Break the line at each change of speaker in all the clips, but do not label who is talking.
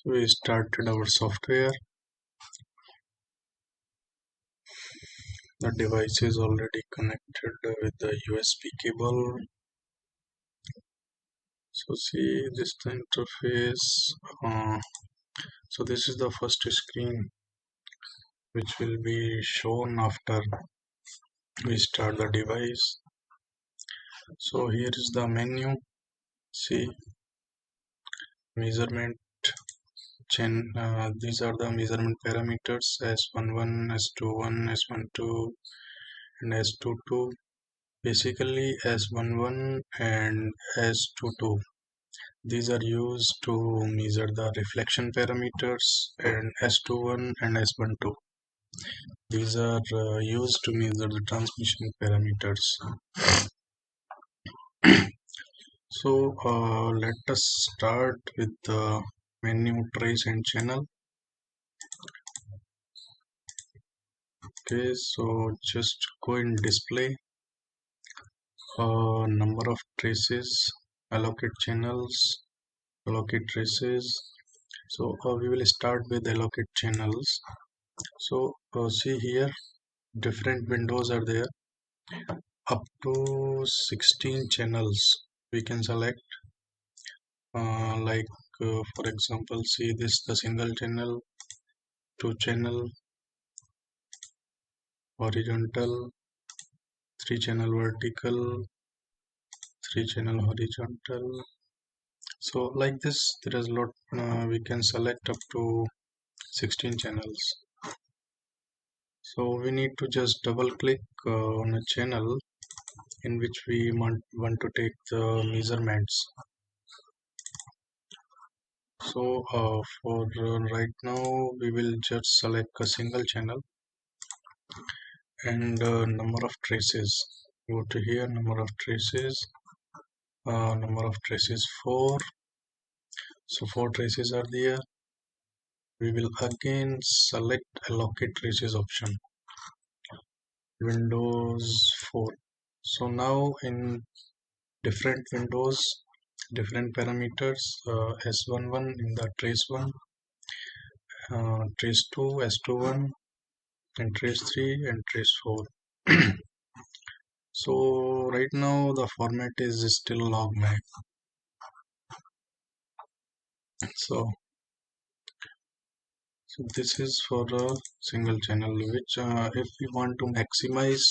So we started our software. The device is already connected with the USB cable. So see this the interface. So this is the first screen which will be shown after we start the device. So here is the menu. See measurement these are the measurement parameters S11, S21, S12 and S22. Basically S11 and S22, these are used to measure the reflection parameters, and S21 and S12, these are used to measure the transmission parameters. So let us start with the menu, trace and channel. Okay, so just go in display, number of traces, allocate channels, allocate traces. So we will start with allocate channels. So see here, different windows are there, up to 16 channels we can select. Like for example, see this the single channel, two channel, horizontal, three channel vertical, three channel horizontal. So like this, there is a lot. We can select up to 16 channels. So we need to just double click on a channel in which we want to take the measurements. So for right now we will just select a single channel, and number of traces, go to here, number of traces, 4. So 4 traces are there. We will again select allocate traces option, Windows 4. So now in different windows, different parameters, S11 in the trace 1, trace 2, S21 and trace 3 and trace 4. So right now the format is still log mag. So this is for a single channel, which if we want to maximize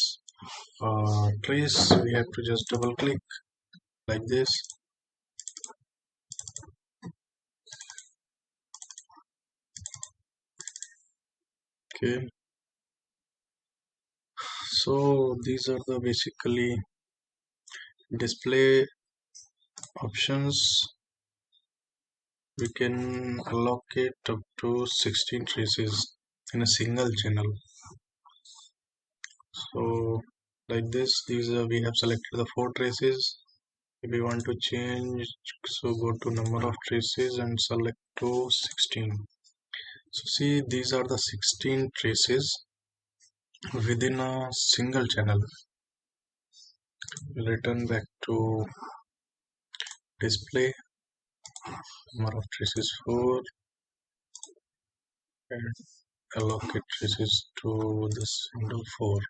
trace, we have to just double click like this. Okay, so these are the basically display options. We can allocate up to 16 traces in a single channel. So like this, these are, we have selected the 4 traces. If we want to change, so go to number of traces and select to 16. So see, these are the 16 traces within a single channel. We'll return back to display, number of traces 4, and allocate traces to this single 4.